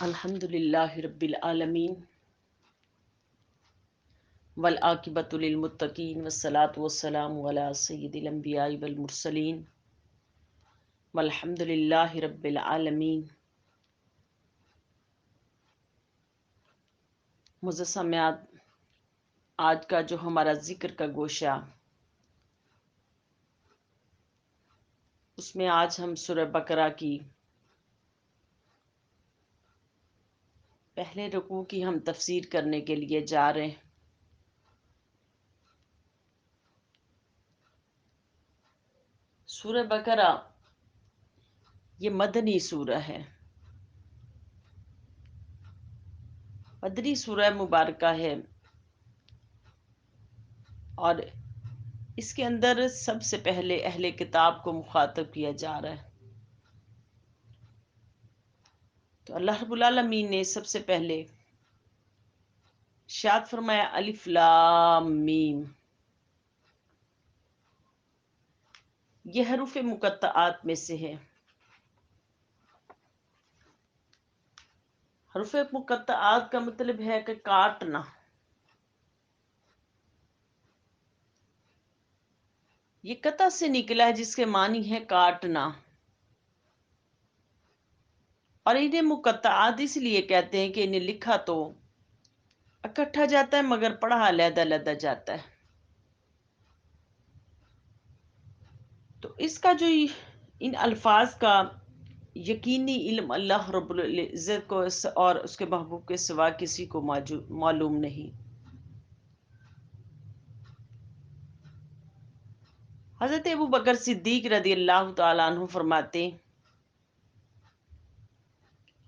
الحمد للہ رب العالمین والعاقبۃ للمتقین والصلاة والسلام علی سید الانبیاء والمرسلین والحمد للہ رب العالمین۔ معزز سامعات، آج کا جو ہمارا ذکر کا گوشہ، اس میں آج ہم سورہ بقرہ کی پہلے رکوع کی ہم تفسیر کرنے کے لیے جا رہے ہیں۔ سورہ بقرہ یہ مدنی سورہ ہے، مدنی سورہ مبارکہ ہے، اور اس کے اندر سب سے پہلے اہل کتاب کو مخاطب کیا جا رہا ہے۔ تو اللہ رب العالمین نے سب سے پہلے ارشاد فرمایا الف لام میم، یہ حروف مقطعات میں سے ہے۔ حروف مقطعات کا مطلب ہے کہ کاٹنا۔ یہ قطع سے نکلا ہے جس کے معنی ہے کاٹنا، اور انہیں مقطعات اس لیے کہتے ہیں کہ انہیں لکھا تو اکٹھا جاتا ہے مگر پڑھا علیحدہ علیحدہ جاتا ہے۔ تو اس کا جو ان الفاظ کا یقینی علم اللہ رب العزت کو اور اس کے محبوب کے سوا کسی کو معلوم نہیں۔ حضرت ابو بکر صدیق رضی اللہ تعالیٰ عنہ فرماتے،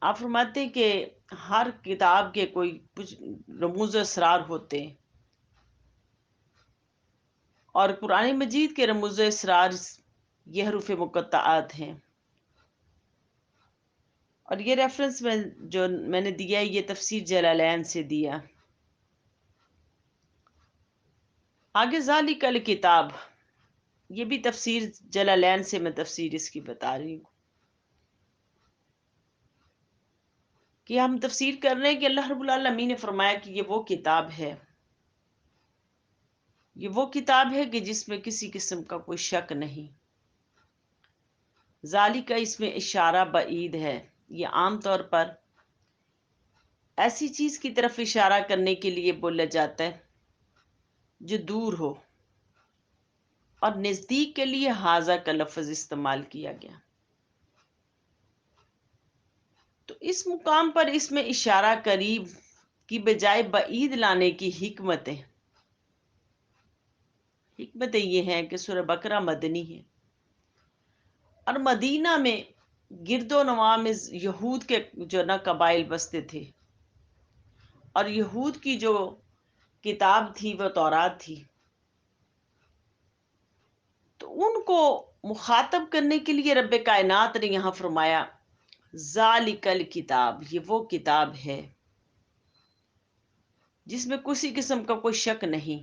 آپ فرماتے ہیں کہ ہر کتاب کے کوئی کچھ رموز و اسرار ہوتے ہیں، اور قرآن مجید کے رموز و اسرار یہ حروف مقطعات ہیں۔ اور یہ ریفرنس جو میں نے دیا ہے یہ تفسیر جلالین سے دیا۔ آگے ذالک الکتاب، یہ بھی تفسیر جلالین سے میں تفسیر اس کی بتا رہی ہوں کہ ہم تفسیر کر رہے ہیں کہ اللہ رب العالمین نے فرمایا کہ یہ وہ کتاب ہے، یہ وہ کتاب ہے کہ جس میں کسی قسم کا کوئی شک نہیں۔ ذالک اس میں اشارہ بعید ہے، یہ عام طور پر ایسی چیز کی طرف اشارہ کرنے کے لیے بولا جاتا ہے جو دور ہو، اور نزدیک کے لیے ھذا کا لفظ استعمال کیا گیا۔ تو اس مقام پر اس میں اشارہ قریب کی بجائے بعید لانے کی حکمتیں یہ ہیں کہ سورہ بقرہ مدنی ہے، اور مدینہ میں گرد و نواح میں یہود کے جو نا قبائل بستے تھے، اور یہود کی جو کتاب تھی وہ تورات تھی، تو ان کو مخاطب کرنے کے لیے رب کائنات نے یہاں فرمایا ذالک الکتاب، یہ وہ کتاب ہے جس میں کسی قسم کا کوئی شک نہیں۔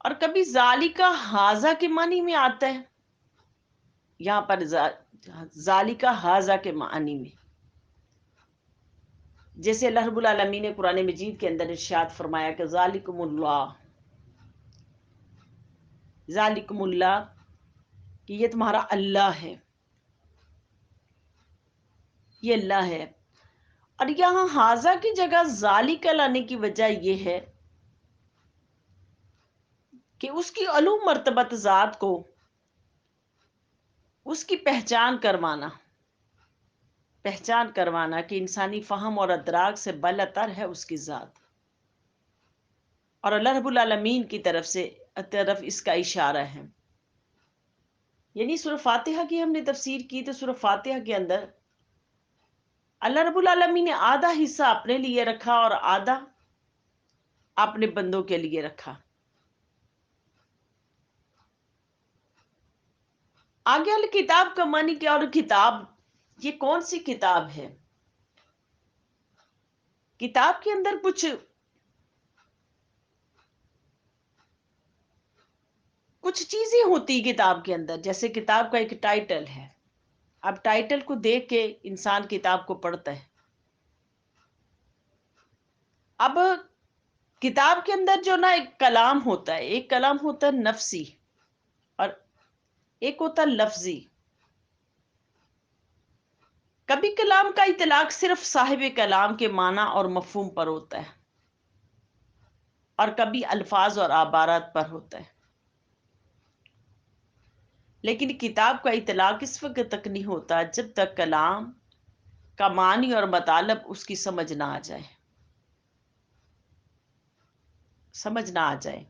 اور کبھی ذالک ھذا کے معنی میں آتا ہے، یہاں پر ذالک ھذا کے معنی میں، جیسے اللہ رب العالمین نے قرآن مجید کے اندر ارشاد فرمایا کہ ذالکم اللہ، ذالکم اللہ، کہ یہ تمہارا اللہ ہے، یہ اللہ ہے۔ اور یہاں ھذا کی جگہ ذالک لانے کی وجہ یہ ہے کہ اس کی علو مرتبت ذات کو اس کی پہچان کروانا کہ انسانی فہم اور ادراک سے بالاتر ہے اس کی ذات، اور اللہ رب العالمین کی طرف اس کا اشارہ ہے۔ یعنی سورہ فاتحہ کی ہم نے تفسیر کی تو سورہ فاتحہ کے اندر اللہ رب العالمین نے آدھا حصہ اپنے لیے رکھا اور آدھا اپنے بندوں کے لیے رکھا۔ آگے الکتاب کا معنی کیا، اور کتاب یہ کون سی کتاب ہے؟ کتاب کے اندر کچھ چیزیں ہوتی کتاب کے اندر، جیسے کتاب کا ایک ٹائٹل ہے، اب ٹائٹل کو دیکھ کے انسان کتاب کو پڑھتا ہے. اب کتاب کے اندر جو نا ایک کلام ہوتا ہے، ایک کلام ہوتا ہے نفسی اور ایک ہوتا ہے لفظی. کبھی کلام کا اطلاق صرف صاحب کلام کے معنی اور مفہوم پر ہوتا ہے اور کبھی الفاظ اور عبارات پر ہوتا ہے. لیکن کتاب کا اطلاق اس وقت تک نہیں ہوتا جب تک کلام کا معنی اور مطالب اس کی سمجھ نہ آ جائے. سمجھ نہ آ جائے.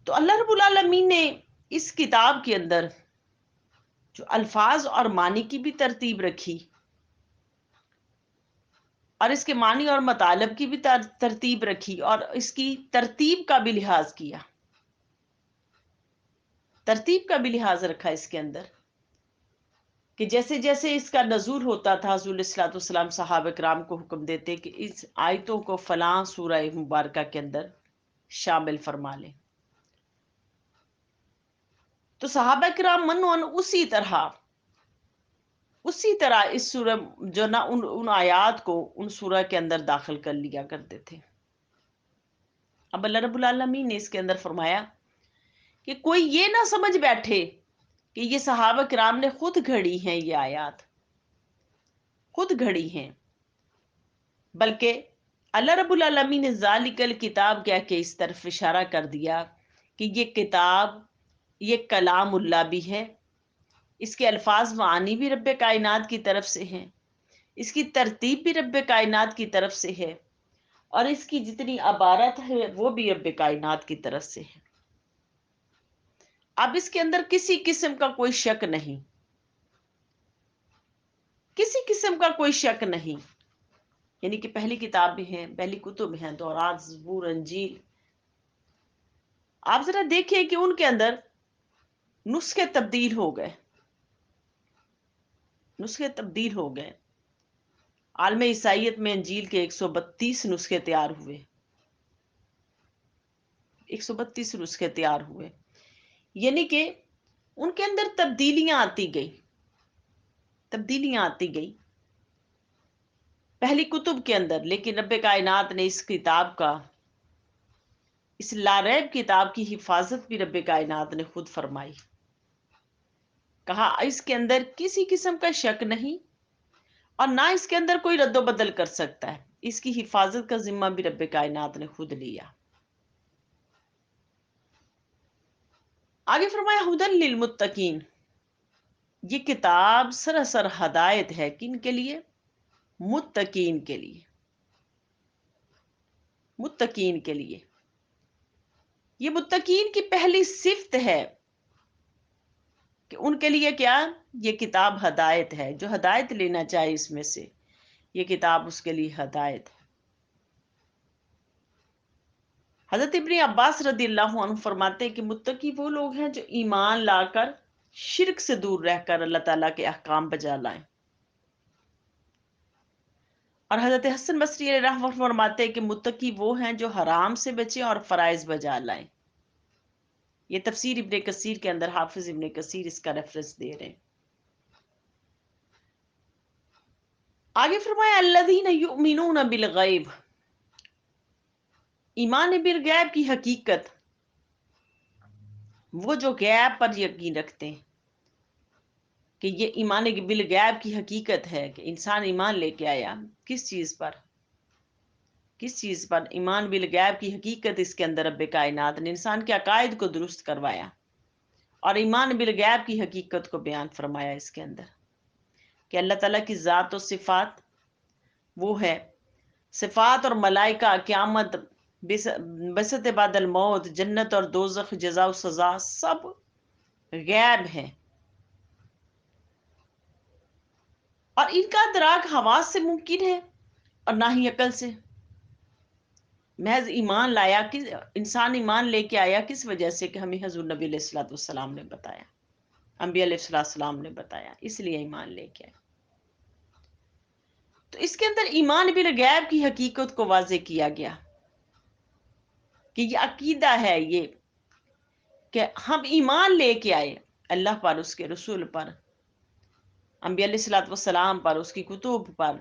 تو اللہ رب العالمین نے اس کتاب کے اندر جو الفاظ اور معنی کی بھی ترتیب رکھی اور اس کے معنی اور مطالب کی بھی ترتیب رکھی اور اس کی ترتیب کا بھی لحاظ کیا. ترتیب کا بھی لحاظ رکھا اس کے اندر کہ جیسے جیسے اس کا نزول ہوتا تھا حضور علیہ الصلوۃ والسلام صحابہ کرام کو حکم دیتے کہ اس آیتوں کو فلاں سورہ مبارکہ کے اندر شامل فرما لیں. تو صحابہ کرام منون اسی طرح اس سورہ جو نا ان آیات کو ان سورہ کے اندر داخل کر لیا کرتے تھے. اب اللہ رب العالمین نے اس کے اندر فرمایا کہ کوئی یہ نہ سمجھ بیٹھے کہ یہ صحابہ کرام نے خود گھڑی ہیں، یہ آیات خود گھڑی ہیں، بلکہ اللہ رب العالمین نے ذالک الکتاب کہہ کے اس طرف اشارہ کر دیا کہ یہ کتاب یہ کلام اللہ بھی ہے، اس کے الفاظ معانی بھی رب کائنات کی طرف سے ہیں، اس کی ترتیب بھی رب کائنات کی طرف سے ہے اور اس کی جتنی عبارت ہے وہ بھی رب کائنات کی طرف سے ہے. اب اس کے اندر کسی قسم کا کوئی شک نہیں، کسی قسم کا کوئی شک نہیں. یعنی کہ پہلی کتاب بھی ہیں، پہلی کتب ہیں، تورات، زبور، انجیل. آپ ذرا دیکھیں کہ ان کے اندر نسخے تبدیل ہو گئے، نسخے تبدیل ہو گئے. عالم عیسائیت میں انجیل کے 132 نسخے تیار ہوئے، 132 نسخے تیار ہوئے. یعنی کہ ان کے اندر تبدیلیاں آتی گئی، تبدیلیاں آتی گئی پہلی کتب کے اندر. لیکن رب کائنات نے اس کتاب کا، اس لاریب کتاب کی حفاظت بھی رب کائنات نے خود فرمائی. کہا اس کے اندر کسی قسم کا شک نہیں اور نہ اس کے اندر کوئی رد و بدل کر سکتا ہے. اس کی حفاظت کا ذمہ بھی رب کائنات نے خود لیا. آگے فرمایا ہدی للمتقین، یہ کتاب سراسر ہدایت ہے کن کے لیے؟ متقین کے لیے، متقین کے لیے. یہ متقین کی پہلی صفت ہے کہ ان کے لیے کیا؟ یہ کتاب ہدایت ہے. جو ہدایت لینا چاہے اس میں سے یہ کتاب اس کے لیے ہدایت ہے. حضرت ابن عباس رضی اللہ عنہ فرماتے ہیں کہ متقی وہ لوگ ہیں جو ایمان لا کر شرک سے دور رہ کر اللہ تعالیٰ کے احکام بجا لائیں. اور حضرت حسن بصری علیہ رحمہ فرماتے ہیں کہ متقی وہ ہیں جو حرام سے بچیں اور فرائض بجا لائیں. یہ تفسیر ابن کثیر کے اندر حافظ ابن کثیر اس کا ریفرنس دے رہے ہیں. آگے فرمایا الذین یؤمنون بالغیب، ایمان بالغیب کی حقیقت، وہ جو غیب پر یقین رکھتے ہیں کہ یہ ایمان بالغیب کی حقیقت ہے کہ انسان ایمان لے کے آیا کس چیز پر؟ کس چیز پر؟ ایمان بالغیب کی حقیقت اس کے اندر رب کائنات نے انسان کے عقائد کو درست کروایا اور ایمان بالغیب کی حقیقت کو بیان فرمایا اس کے اندر کہ اللہ تعالیٰ کی ذات و صفات وہ ہے، صفات اور ملائکہ، قیامت، بسط بعد الموت، جنت اور دوزخ، جزا و سزا، سب غیب ہیں اور ان کا ادراک حواس سے ممکن ہے اور نہ ہی عقل سے. محض ایمان لایا کہ انسان ایمان لے کے آیا کس وجہ سے کہ ہمیں حضور نبی علیہ الصلوۃ والسلام نے بتایا، انبیاء علیہ الصلوۃ والسلام نے بتایا، اس لیے ایمان لے کے آئے. تو اس کے اندر ایمان بالغیب کی حقیقت کو واضح کیا گیا کہ یہ عقیدہ ہے، یہ کہ ہم ایمان لے کے آئے اللہ پر، اس کے رسول پر، انبیاء علیہ الصلوۃ والسلام پر، اس کی کتب پر،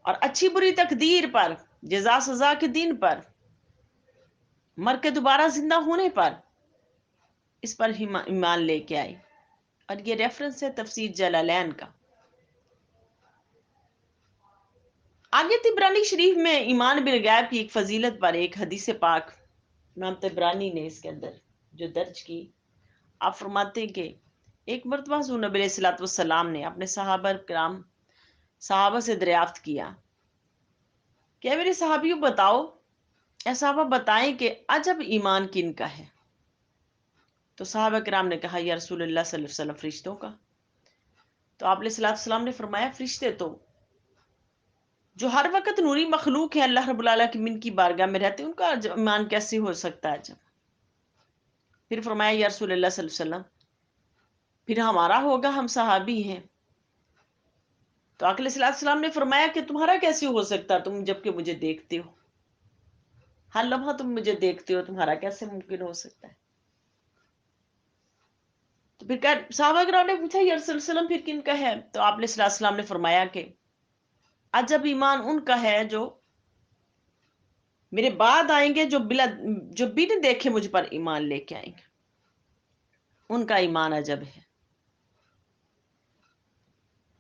اور اچھی بری تقدیر پر، جزا سزا کے دن پر، مر کے دوبارہ زندہ ہونے پر، اس پر ایمان لے کے آئے. اور یہ ریفرنس ہے تفسیر جلالین کا. آگے طبرانی شریف میں ایمان بالغیب کی ایک فضیلت پر ایک حدیث پاک امام طبرانی نے اس کے اندر جو درج کی. آپ فرماتے ہیں کہ ایک مرتبہ حضور نبی علیہ الصلوۃ والسلام نے اپنے صحابہ سے دریافت کیا کہ اے میرے صحابیوں بتاؤ، اے صحابہ بتائیں کہ عجب ایمان کن کا ہے؟ تو صحابہ کرام نے کہا یا رسول اللہ صلی اللہ علیہ وسلم فرشتوں کا. تو آپ علیہ الصلوۃ والسلام نے فرمایا فرشتے تو جو ہر وقت نوری مخلوق ہے، اللہ رب العالمین کی بارگاہ میں رہتے ہیں، ان کا ایمان کیسے ہو سکتا ہے؟ جب پھر فرمایا یا رسول اللہ صلی اللہ علیہ وسلم پھر ہمارا ہوگا، ہم صحابی ہیں. تو آقا علیہ السلام نے فرمایا کہ تمہارا کیسے ہو سکتا، تم جب کہ مجھے دیکھتے ہو، ہر لمحہ تم مجھے دیکھتے ہو، تمہارا کیسے ممکن ہو سکتا ہے؟ تو پھر صحابہ کرام نے پوچھا یا رسول اللہ وسلم پھر کن کا ہے؟ تو آپ علیہ السلام نے فرمایا کہ عجب ایمان ان کا ہے جو میرے بعد آئیں گے، جو بن دیکھے مجھ پر ایمان لے کے آئیں گے، ان کا ایمان عجب ہے.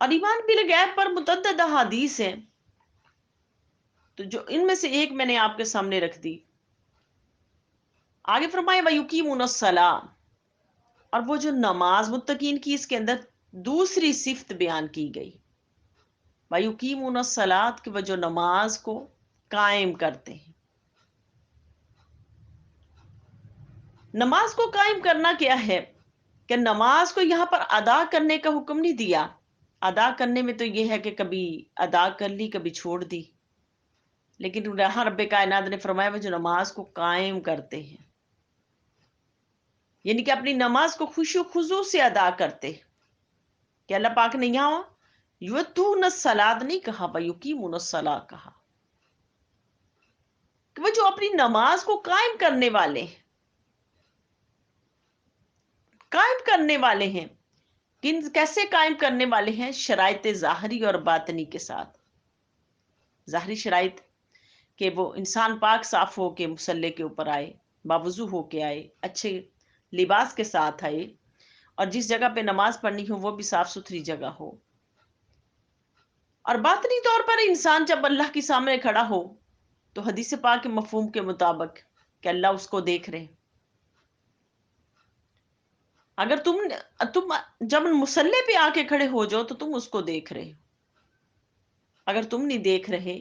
اور ایمان بالغیب پر متعدد احادیث ہیں، تو جو ان میں سے ایک میں نے آپ کے سامنے رکھ دی. آگے فرمائے وَيُقِيمُونَ الصَّلَاةَ، اور وہ جو نماز متقین کی، اس کے اندر دوسری صفت بیان کی گئی وَيُقِيمُونَ الصَّلَاةَ، کہ وہ جو نماز کو قائم کرتے ہیں. نماز کو قائم کرنا کیا ہے کہ نماز کو یہاں پر ادا کرنے کا حکم نہیں دیا. ادا کرنے میں تو یہ ہے کہ کبھی ادا کر لی، کبھی چھوڑ دی، لیکن یہاں رب کائنات نے فرمایا وہ جو نماز کو قائم کرتے ہیں، یعنی کہ اپنی نماز کو خوشی و خضوع سے ادا کرتے. کہ اللہ پاک نے یہاں یؤتون الصلاۃ نہیں کہا، وَیُقِیمُونَ الصلاۃ کہا، کہ وہ جو اپنی نماز کو قائم کرنے والے ہیں، قائم کرنے والے ہیں. کیسے قائم کرنے والے ہیں؟ شرائط ظاہری اور باطنی کے ساتھ. ظاہری شرائط کہ وہ انسان پاک صاف ہو کے مصلی کے اوپر آئے، باوضو ہو کے آئے، اچھے لباس کے ساتھ آئے، اور جس جگہ پہ نماز پڑھنی ہو وہ بھی صاف ستھری جگہ ہو. اور باطنی طور پر انسان جب اللہ کے سامنے کھڑا ہو تو حدیث پاک کے مفہوم کے مطابق کہ اللہ اس کو دیکھ رہے. اگر تم جب مصلی پہ آ کے کھڑے ہو جاؤ تو تم اس کو دیکھ رہے. اگر تم نہیں دیکھ رہے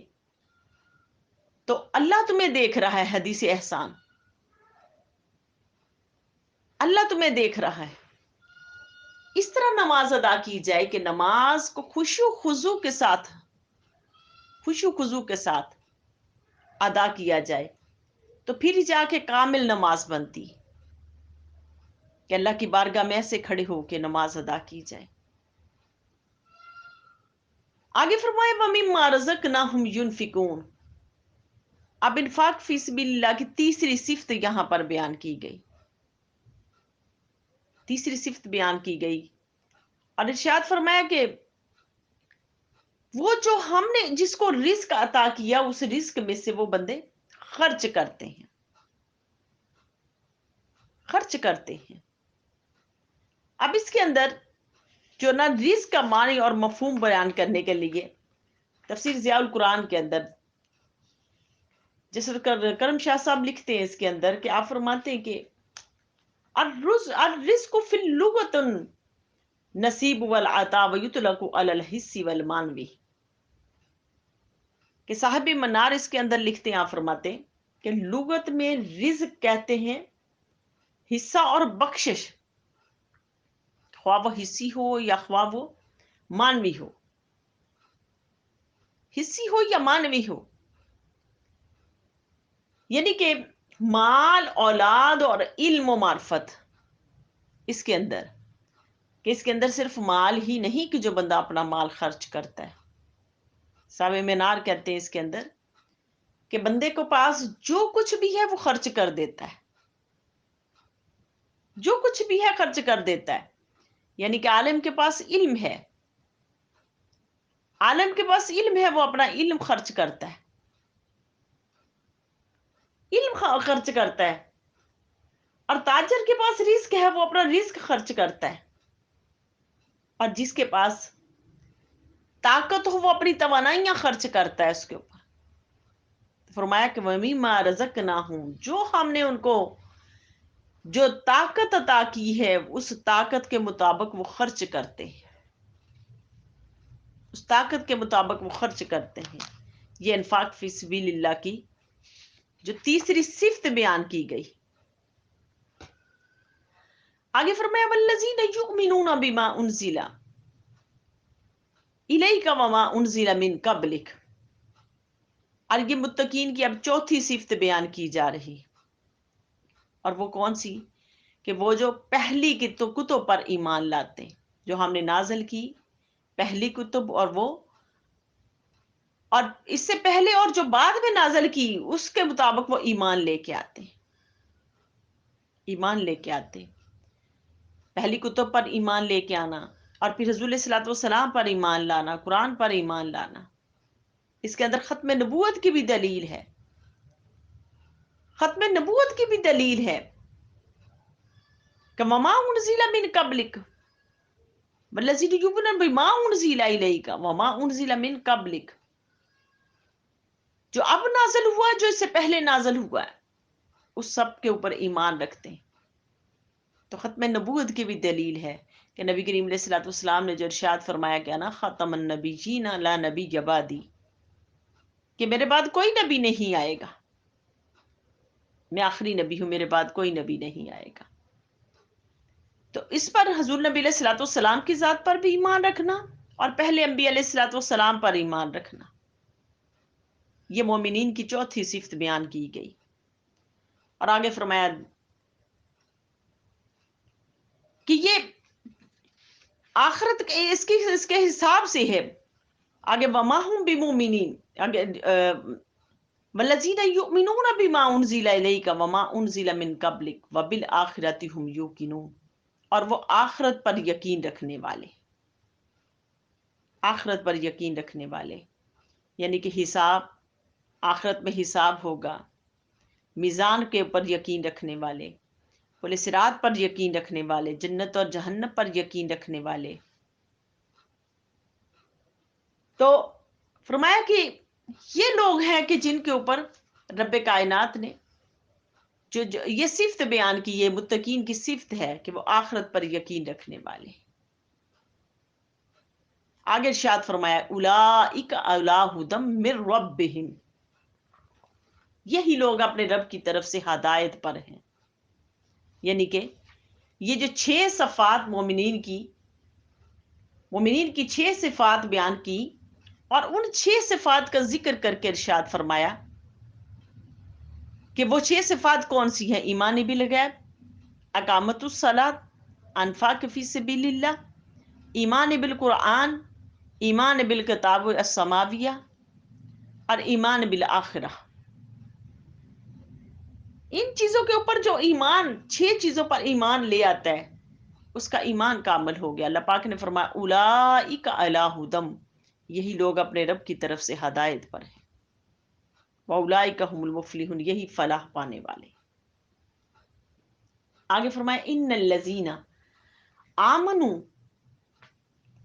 تو اللہ تمہیں دیکھ رہا ہے. حدیث احسان، اللہ تمہیں دیکھ رہا ہے. اس طرح نماز ادا کی جائے کہ نماز کو خوشی و خضوع کے ساتھ ادا کیا جائے، تو پھر جا کے کامل نماز بنتی کہ اللہ کی بارگاہ میں ایسے کھڑے ہو کے نماز ادا کی جائے. آگے فرمائے وَمِمَّا رَزَقْنَاهُمْ يُنْفِقُونَ. اب انفاق فی سبیل اللہ کی تیسری صفت یہاں پر بیان کی گئی. تیسری صفت بیان کی گئی اور ارشاد فرمایا کہ وہ جو ہم نے جس کو رزق عطا کیا، اس رزق میں سے وہ بندے خرچ کرتے ہیں. خرچ کرتے ہیں. اب اس کے اندر جو نا رزق کا معنی اور مفہوم بیان کرنے کے لیے تفسیر ضیاء القرآن کے اندر جس کرم شاہ صاحب لکھتے ہیں اس کے اندر کہ آپ فرماتے ہیں کہ الرزق فی اللغۃ نصیب والعطا ویطلق علی الحس والمانوی. کہ صاحب منار اس کے اندر لکھتے ہیں، آپ فرماتے ہیں کہ لغت میں رزق کہتے ہیں حصہ اور بخشش، خواہ وہ حصی ہو یا خواہ وہ مانوی ہو. حصی ہو یا مانوی ہو، یعنی کہ مال، اولاد اور علم و معرفت. اس کے اندر صرف مال ہی نہیں کہ جو بندہ اپنا مال خرچ کرتا ہے. صاحب مینار کہتے ہیں اس کے اندر کہ بندے کو پاس جو کچھ بھی ہے وہ خرچ کر دیتا ہے. جو کچھ بھی ہے خرچ کر دیتا ہے. یعنی کہ عالم کے پاس علم ہے، عالم کے پاس علم ہے، وہ اپنا علم خرچ کرتا ہے، علم خرچ کرتا ہے. اور تاجر کے پاس رزق ہے، وہ اپنا رزق خرچ کرتا ہے. اور جس کے پاس طاقت ہو وہ اپنی توانائیاں خرچ کرتا ہے اس کے اوپر. فرمایا کہ وَمِمَّا رَزَقْنَاهُمْ، جو ہم نے ان کو جو طاقت عطا کی ہے اس طاقت کے مطابق وہ خرچ کرتے ہیں، اس طاقت کے مطابق وہ خرچ کرتے ہیں. یہ انفاق فی سبیل اللہ کی جو تیسری صفت بیان کی گئی. آگے فرمایا وَالَّذِينَ يُؤْمِنُونَ بِمَا أُنزِلَ إِلَيْكَ وَمَا أُنزِلَ مِن قَبْلِكَ. اور یہ متقین کی اب چوتھی صفت بیان کی جا رہی. اور وہ کون سی؟ کہ وہ جو پہلی کتب پر ایمان لاتے ہیں، جو ہم نے نازل کی پہلی کتب، اور اس سے پہلے اور جو بعد میں نازل کی اس کے مطابق وہ ایمان لے کے آتے ہیں. ایمان لے کے آتے ہیں. پہلی کتب پر ایمان لے کے آنا، اور پھر حضور صلی اللہ علیہ وسلم پر ایمان لانا، قرآن پر ایمان لانا. اس کے اندر ختم نبوت کی بھی دلیل ہے، ختم نبوت کی بھی دلیل ہے کہ وما انزل من قبلک والذین یؤمنون بما انزل الیک وما انزل من قبلک. جو اب نازل ہوا ہے، جو اس سے پہلے نازل ہوا ہے، اس سب کے اوپر ایمان رکھتے ہیں. تو ختم نبوت کی بھی دلیل ہے کہ نبی کریم علیہ الصلوۃ والسلام نے جو ارشاد فرمایا کہ نا خاتم النبیین لا نبی بعدی، کہ میرے بعد کوئی نبی نہیں آئے گا، میں آخری نبی ہوں، میرے بعد کوئی نبی نہیں آئے گا. تو اس پر حضور نبی علیہ الصلوۃ والسلام کی ذات پر بھی ایمان رکھنا اور پہلے انبیاء علیہ الصلوۃ والسلام پر ایمان رکھنا، یہ مومنین کی چوتھی صفت بیان کی گئی. اور آگے فرمایا کہ یہ آخرت اس کے حساب سے ہے. آگے وما هم بمؤمنین، آگے والذین یؤمنون بما انزل الیک وما انزل من قبلک وبالآخرۃ هم یوقنون. اور وہ آخرت پر یقین رکھنے والے، آخرت پر یقین رکھنے والے، یعنی کہ حساب، آخرت میں حساب ہوگا، میزان کے اوپر یقین رکھنے والے، پل صراط پر یقین رکھنے والے، جنت اور جہنم پر یقین رکھنے والے. تو فرمایا کہ یہ لوگ ہیں کہ جن کے اوپر رب کائنات نے جو یہ صفت بیان کی، یہ متقین کی صفت ہے کہ وہ آخرت پر یقین رکھنے والے. آگے ارشاد فرمایا اولئک علی ھدی من ربہم، یہی لوگ اپنے رب کی طرف سے ہدایت پر ہیں. یعنی کہ یہ جو 6 صفات مومنین کی 6 صفات بیان کی، اور ان 6 صفات کا ذکر کر کے ارشاد فرمایا کہ وہ 6 صفات کون سی ہیں؟ ایمان بالغیب، اقامت الصلاۃ، انفاق فی سبیل اللہ، ایمان بالقرآن، ایمان بالکتاب السماویہ، اور ایمان بالآخرہ. ان چیزوں کے اوپر جو ایمان، 6 چیزوں پر ایمان لے آتا ہے اس کا ایمان کامل ہو گیا. اللہ پاک نے فرمایا اولئک علی ھدی، یہی لوگ اپنے رب کی طرف سے ہدایت پر ہیں. واولئک ھم المفلحون، یہی فلاح پانے والے. آگے فرمایا ان الذین آمنوا،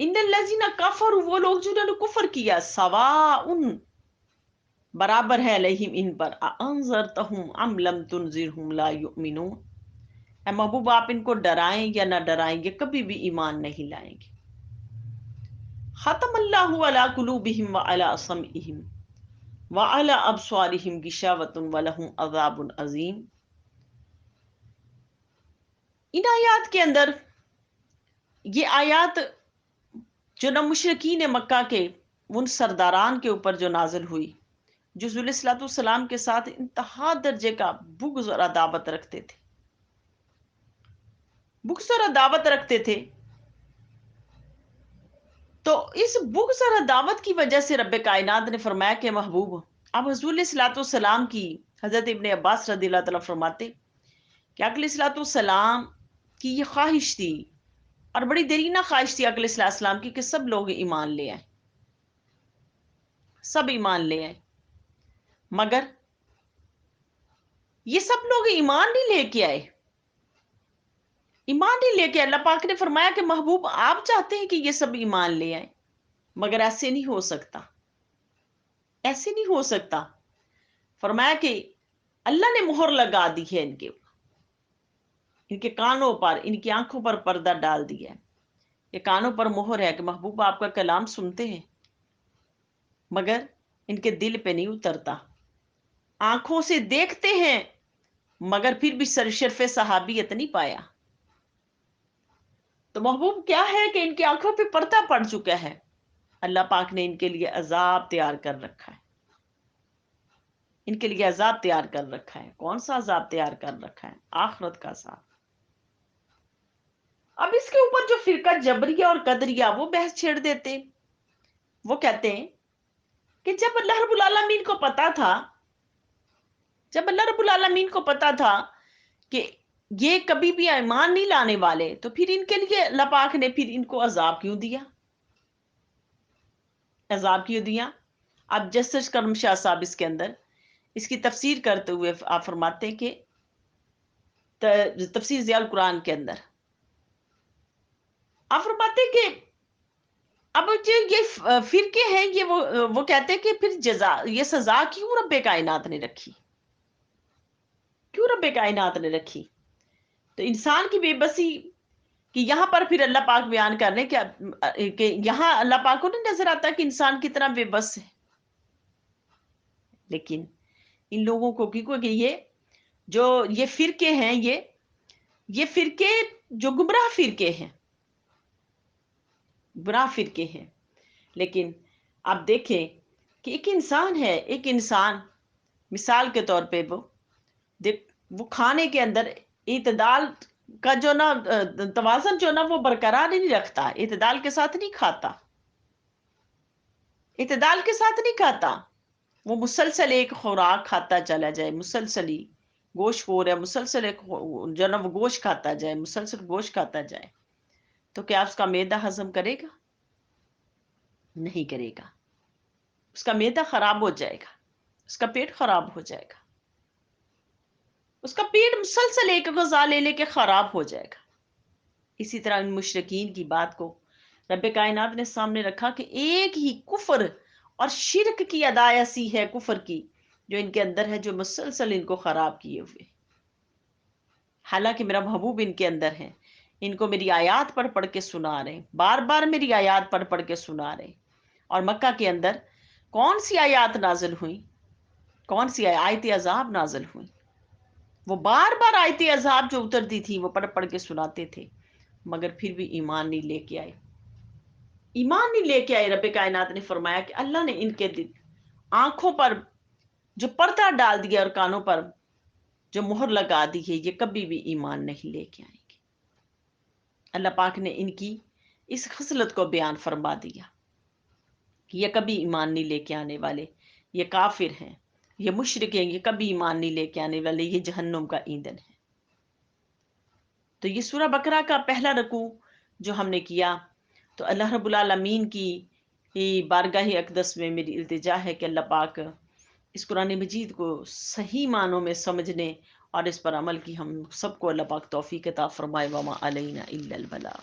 ان الذین کفروا، وہ لوگ جنہوں نے کفر کیا، سواء، برابر ہے، علیہم، ان پر، انذرتہم ام لم تنذرہم لا یؤمنون. اے محبوب آپ ان کو ڈرائیں یا نہ ڈرائیں، یہ کبھی بھی ایمان نہیں لائیں گے. ختم اللہ علی قلوبہم وعلی سمعہم وعلی ابصارہم غشاوۃ ولہم عذاب عظیم. ان آیات کے اندر، یہ آیات جو نہ مشرکین مکہ کے ان سرداران کے اوپر جو نازل ہوئی، جو رسول صلی اللہ علیہ وسلم کے ساتھ انتہا درجے کا بغض اور عداوت رکھتے تھے، بغض اور عداوت رکھتے تھے. تو اس بغض اور عداوت کی وجہ سے رب کائنات نے فرمایا کہ محبوب، اب حضور علیہ الصلوۃ والسلام کی، حضرت ابن عباس رضی اللہ تعالیٰ فرماتے کہ علیہ الصلوۃ والسلام کہ یہ خواہش تھی اور بڑی دیرینہ خواہش تھی علیہ السلام کی کہ سب لوگ ایمان لے آئیں، سب ایمان لے آئیں، مگر یہ سب لوگ ایمان نہیں لے کے آئے، ایمان نہیں لے کے اللہ پاک نے فرمایا کہ محبوب آپ چاہتے ہیں کہ یہ سب ایمان لے آئیں، مگر ایسے نہیں ہو سکتا، ایسے نہیں ہو سکتا۔ فرمایا کہ اللہ نے مہر لگا دی ہے ان کے کانوں پر، ان کی آنکھوں پر پردہ ڈال دیا ہے، یہ کانوں پر مہر ہے کہ محبوب آپ کا کلام سنتے ہیں مگر ان کے دل پہ نہیں اترتا، آنکھوں سے دیکھتے ہیں مگر پھر بھی شرف صحابیت نہیں پایا۔ تو محبوب کیا ہے کہ ان کی آنکھوں پہ پردہ پڑ چکا ہے، اللہ پاک نے ان کے لیے عذاب تیار کر رکھا ہے، ان کے لیے عذاب تیار کر رکھا ہے۔ کون سا عذاب تیار کر رکھا ہے؟ آخرت کا عذاب۔ اب اس کے اوپر جو فرقہ جبریہ اور قدریہ وہ بحث چھیڑ دیتے، وہ کہتے ہیں کہ جب اللہ رب العالمین کو پتا تھا، جب اللہ رب العالمین کو پتا تھا کہ یہ کبھی بھی ایمان نہیں لانے والے، تو پھر ان کے لیے اللہ پاک نے پھر ان کو عذاب کیوں دیا؟ عذاب کیوں دیا؟ اب جسٹس کرم شاہ صاحب اس کے اندر اس کی تفسیر کرتے ہوئے آپ فرماتے ہیں کہ تفسیر ضیاء القرآن کے اندر آپ فرماتے ہیں کہ اب جو یہ فرقے ہیں یہ وہ کہتے ہیں کہ پھر جزا، یہ سزا کیوں رب کائنات نے رکھی، کیوں رب کائنات نے رکھی؟ تو انسان کی بے بسی کہ یہاں پر پھر اللہ پاک بیان کر رہے ہیں کہ یہاں اللہ پاک کو نہیں نظر آتا کہ انسان کتنا بے بس ہے، لیکن ان لوگوں کو کیونکہ یہ فرقے ہیں، یہ فرقے جو گمراہ فرقے ہیں، گمراہ فرقے ہیں، لیکن آپ دیکھیں کہ ایک انسان ہے، ایک انسان مثال کے طور پہ وہ کھانے کے اندر اعتدال کا جو نا توازن جو نا وہ برقرار نہیں رکھتا، اعتدال کے ساتھ نہیں کھاتا، اعتدال کے ساتھ نہیں کھاتا، وہ مسلسل ایک خوراک کھاتا چلا جائے، مسلسل ہی گوشت خور ہے، مسلسل ایک جو نا وہ گوشت کھاتا جائے، مسلسل گوشت کھاتا جائے، تو کیا اس کا معدہ ہضم کرے گا؟ نہیں کرے گا، اس کا معدہ خراب ہو جائے گا، اس کا پیٹ خراب ہو جائے گا، اس کا پیٹ مسلسل ایک غذا لے لے کے خراب ہو جائے گا۔ اسی طرح ان مشرکین کی بات کو رب کائنات نے سامنے رکھا کہ ایک ہی کفر اور شرک کی ادا ایسی ہے، کفر کی جو ان کے اندر ہے، جو مسلسل ان کو خراب کیے ہوئے، حالانکہ میرا محبوب ان کے اندر ہے، ان کو میری آیات پڑھ پڑھ کے سنا رہے ہیں، بار بار میری آیات پڑھ پڑھ کے سنا رہے ہیں۔ اور مکہ کے اندر کون سی آیات نازل ہوئی؟ کون سی آیت عذاب نازل ہوئی؟ وہ بار بار آیت عذاب جو اترتی تھی وہ پڑھ پڑھ کے سناتے تھے، مگر پھر بھی ایمان نہیں لے کے آئے، ایمان نہیں لے کے آئے۔ رب کائنات نے فرمایا کہ اللہ نے ان کے دل، آنکھوں پر جو پردہ ڈال دیا اور کانوں پر جو مہر لگا دی ہے، یہ کبھی بھی ایمان نہیں لے کے آئیں گے۔ اللہ پاک نے ان کی اس خصلت کو بیان فرما دیا کہ یہ کبھی ایمان نہیں لے کے آنے والے، یہ کافر ہیں، یہ مشرک ہیں، یہ کبھی ایمان نہیں لے کے آنے والے، یہ جہنم کا ایندھن ہے۔ تو یہ سورہ بقرہ کا پہلا رکوع جو ہم نے کیا، تو اللہ رب العالمین کی بارگاہ اقدس میں میری التجا ہے کہ اللہ پاک اس قرآن مجید کو صحیح معنوں میں سمجھنے اور اس پر عمل کی ہم سب کو اللہ پاک توفیق عطا فرمائے۔ وما علینا الا البلاغ۔